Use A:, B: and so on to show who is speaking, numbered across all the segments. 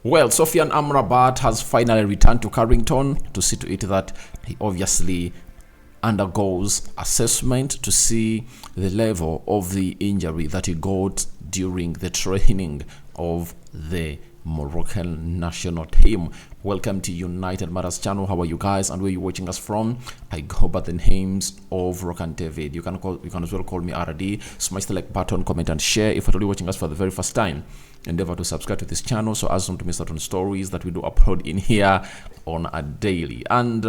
A: Well, Sofyan Amrabat has finally returned to Carrington to see to it that he obviously undergoes assessment to see the level of the injury that he got during the training of the Moroccan national team. Welcome to United Matters channel. How are you guys, and where you watching us from? I go by the names of Rock and David. You can as well call me RD. Smash the like button, comment and share. If you're watching us for the very first time, endeavor to subscribe to this channel so as not to miss out on stories that we do upload in here on a daily. And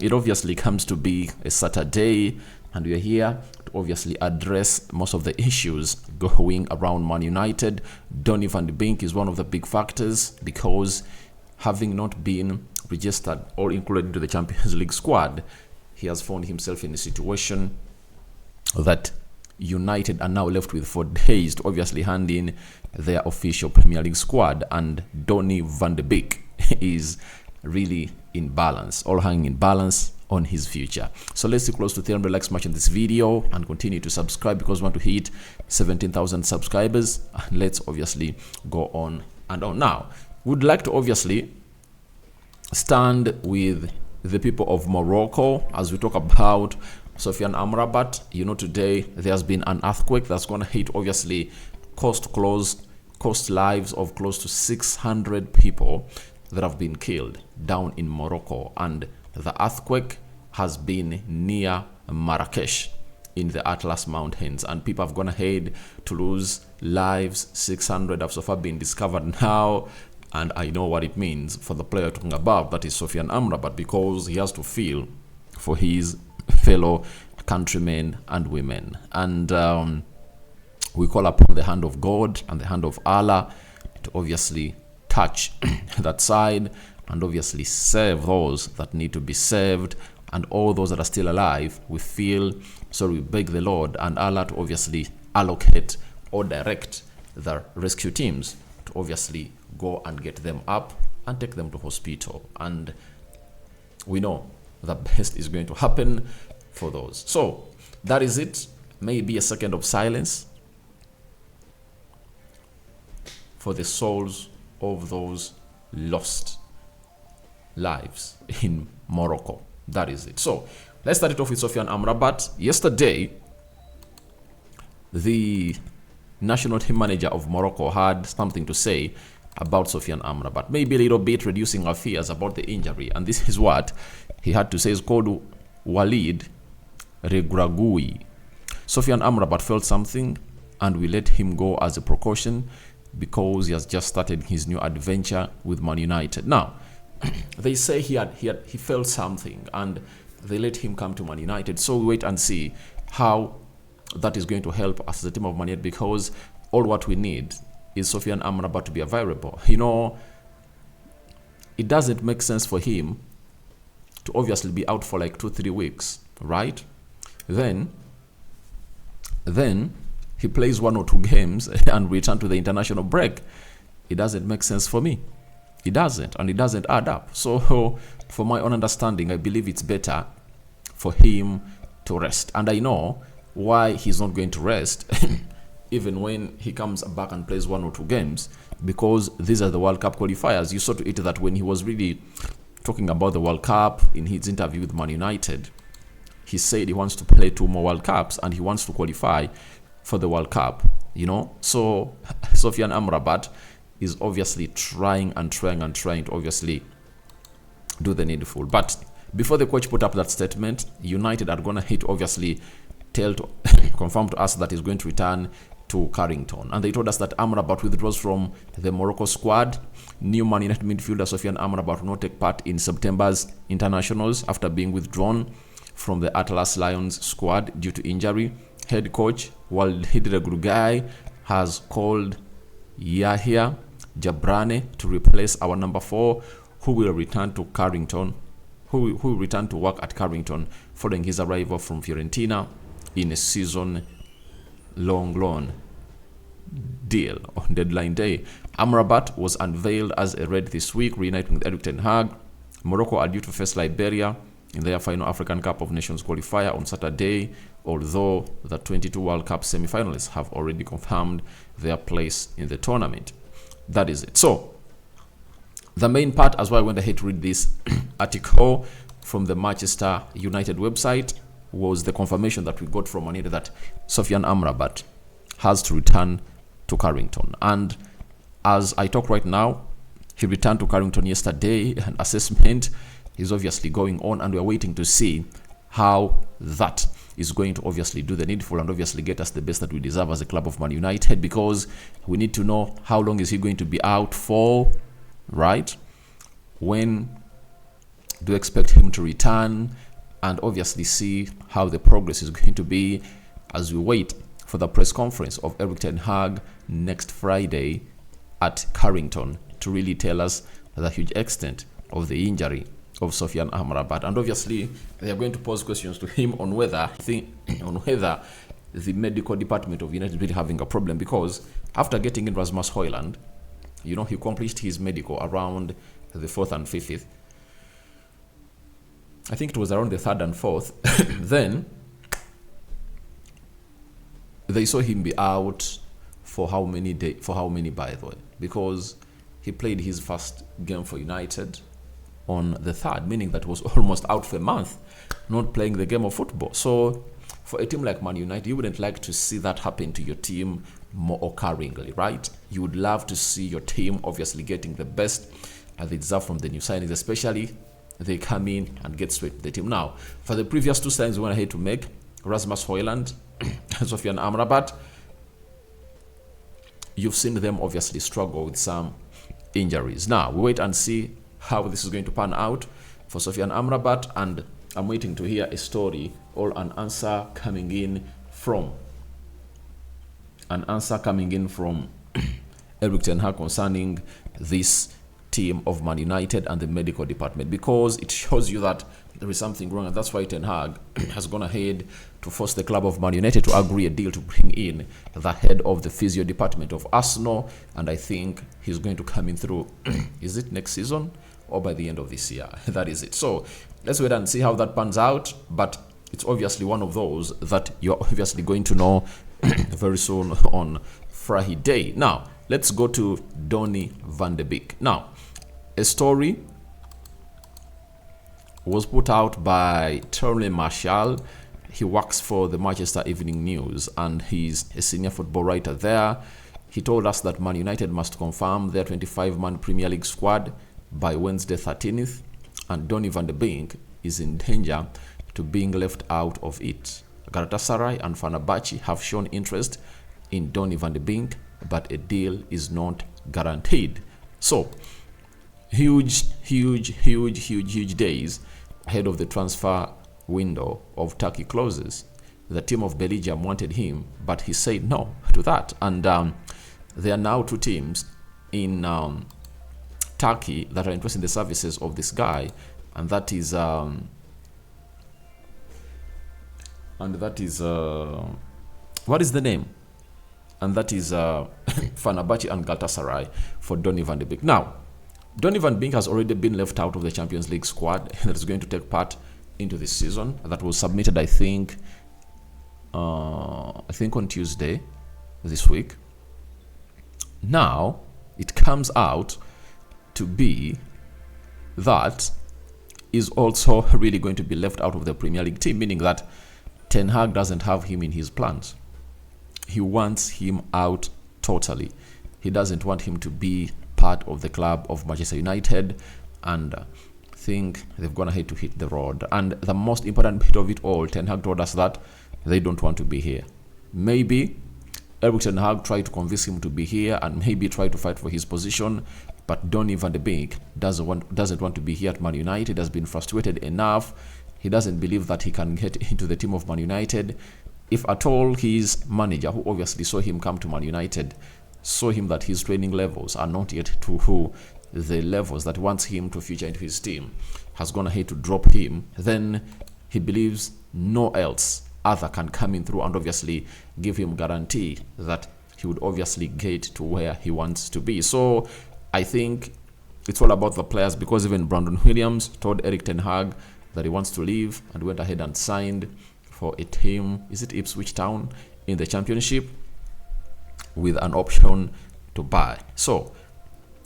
A: it obviously comes to be a Saturday, and we are here to obviously address most of the issues going around Man United. Donny van de Beek is one of the big factors, because having not been registered or included into the Champions League squad, he has found himself in a situation that United are now left with 4 days to obviously hand in their official Premier League squad, and Donny van de Beek is really in balance, all hanging in balance on his future. So let's see close to 300 likes much in this video, and continue to subscribe because we want to hit 17,000 subscribers. And let's obviously go on and on. Now, would like to obviously stand with the people of Morocco as we talk about Sofyan Amrabat. You know, today there's been an earthquake that's going to hit, obviously cost lives of close to 600 people that have been killed down in Morocco, and the earthquake has been near Marrakesh in the Atlas Mountains, and people have gone ahead to lose lives. 600 have so far been discovered now, and I know what it means for the player talking about, that is Sofyan Amrabat, because he has to feel for his fellow countrymen and women. And we call upon the hand of God and the hand of Allah to obviously touch that side and obviously save those that need to be saved, and all those that are still alive. We beg the Lord and Allah to obviously allocate or direct the rescue teams to obviously go and get them up and take them to hospital. And we know the best is going to happen for those. So that is it. Maybe a second of silence for the souls of those lost lives in Morocco. That is it. So let's start it off with Sofyan Amrabat. Yesterday, the national team manager of Morocco had something to say about Sofyan Amrabat, maybe a little bit reducing our fears about the injury. And this is what he had to say. It's called Walid Regragui. Sofyan Amrabat felt something, and we let him go as a precaution because he has just started his new adventure with Man United. Now, they say he felt something, and they let him come to Man United. So we wait and see how that is going to help us as a team of Man United, because all what we need is Sofyan Amrabat to be available. You know, it doesn't make sense for him to obviously be out for like 2-3 weeks, right? Then he plays 1 or 2 games and return to the international break. It doesn't make sense for me. It doesn't, and it doesn't add up. So for my own understanding, I believe it's better for him to rest. And I know why he's not going to rest even when he comes back and plays 1 or 2 games, because these are the World Cup qualifiers. You saw to it that when he was really talking about the World Cup in his interview with Man United, he said he wants to play 2 more World Cups and he wants to qualify for the World Cup, you know. So Sofyan Amrabat is obviously trying to obviously do the needful. But before the coach put up that statement, United are going to hit obviously confirm to us that he's going to return to Carrington. And they told us that Amrabat withdraws from the Morocco squad. New Man United midfielder Sofyan Amrabat will not take part in September's internationals after being withdrawn from the Atlas Lions squad due to injury. Head coach Walid Regragui has called Yahya Jabrane to replace our number 4, who will return to Carrington, who will return to work at Carrington following his arrival from Fiorentina in a season-long loan deal on deadline day. Amrabat was unveiled as a Red this week, reuniting with Eric Ten Hag. Morocco are due to face Liberia in their final African Cup of Nations qualifier on Saturday, although the 22 World Cup semi-finalists have already confirmed their place in the tournament. That is it. So, The main part, as well, I went ahead to read this article from the Manchester United website, was the confirmation that we got from Manchester that Sofyan Amrabat has to return to Carrington. And as I talk right now, he returned to Carrington yesterday, and assessment is obviously going on, and we're waiting to see how that is going to obviously do the needful and obviously get us the best that we deserve as a club of Man United, because we need to know how long is he going to be out for, right? When do you expect him to return? And obviously see how the progress is going to be as we wait for the press conference of Erik ten Hag next Friday at Carrington to really tell us the huge extent of the injury of Sofyan Amrabat. And obviously they are going to pose questions to him on whether the medical department of United is really having a problem, because after getting in Rasmus Højlund, he completed his medical around the 4th and 5th. I think it was around the 3rd and 4th. Then they saw him be out for how many by the way, because he played his first game for United on the 3rd, meaning that was almost out for a month, not playing the game of football. So for a team like Man United, you wouldn't like to see that happen to your team more occurringly, right? You would love to see your team obviously getting the best they deserve from the new signings, especially they come in and get straight to the team. Now, for the previous two signings we went ahead to make, Rasmus Højlund and Sofyan Amrabat, you've seen them obviously struggle with some injuries. Now, we wait and see how this is going to pan out for Sofyan Amrabat, and I'm waiting to hear a story or an answer coming in from Erik ten Hag concerning this team of Man United and the medical department, because it shows you that there is something wrong, and that's why Ten Hag has gone ahead to force the club of Man United to agree a deal to bring in the head of the physio department of Arsenal, and I think he's going to come in through is it next season or by the end of this year? That is it. So let's wait and see how that pans out, but it's obviously one of those that you're obviously going to know very soon on Friday. Now let's go to Donny van de Beek. Now, a story was put out by Tony Marshall. He works for the Manchester Evening News and he's a senior football writer there. He told us that Man United must confirm their 25-man Premier League squad by Wednesday 13th, and Donny van de Beek is in danger to being left out of it. Galatasaray and Fenerbahce have shown interest in Donny van de Beek, but a deal is not guaranteed. So, huge days ahead of the transfer window of Turkey closes. The team of Belgium wanted him, but he said no to that. And there are now two teams in Turkey that are interested in the services of this guy, and that is what is the name? And that is Fenerbahce and Galatasaray for Donny van de Beek. Now, Donny van de Beek has already been left out of the Champions League squad that is going to take part into this season. That was submitted, I think on Tuesday this week. Now, it comes out to be that is also really going to be left out of the Premier League team, meaning that Ten Hag doesn't have him in his plans. He wants him out totally. He doesn't want him to be part of the club of Manchester United, and I think they've gone ahead to hit the road. And the most important bit of it all, Ten Hag told us that they don't want to be here. Maybe Erik ten Hag tried to convince him to be here and maybe try to fight for his position, but Donny van de Beek doesn't want to be here at Man United. Has been frustrated enough. He doesn't believe that he can get into the team of Man United. If at all, his manager, who obviously saw him come to Man United, saw him that his training levels are not yet to the levels that wants him to feature into his team, has gone ahead to drop him, then he believes no else other can come in through and obviously give him guarantee that he would obviously get to where he wants to be. So I think it's all about the players, because even Brandon Williams told Erik ten Hag that he wants to leave and went ahead and signed for a team, is it Ipswich Town, in the Championship with an option to buy. So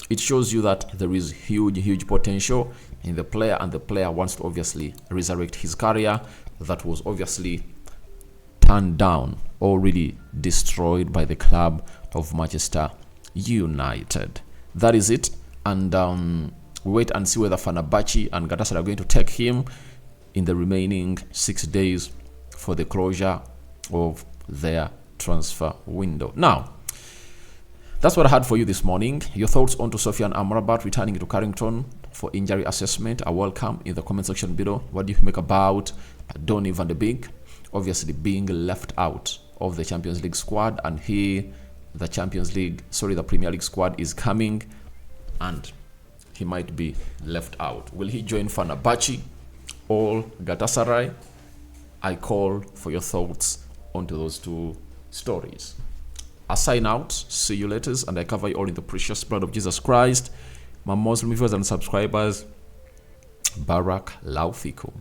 A: it shows you that there is huge potential in the player, and the player wants to obviously resurrect his career that was obviously turned down or really destroyed by the club of Manchester United. That is it, and we wait and see whether Fenerbahce and Galatasaray are going to take him in the remaining 6 days for the closure of their transfer window. Now, that's what I had for you this morning. Your thoughts on to Sofyan Amrabat returning to Carrington for injury assessment are welcome in the comment section below. What do you make about Donny van de Beek obviously being left out of the Champions League squad, and the Premier League squad is coming and he might be left out? Will he join Fenerbahce or Galatasaray? I call for your thoughts onto those two stories. I sign out. See you later, and I cover you all in the precious blood of Jesus Christ. My Muslim viewers and subscribers, Barak Laufikum.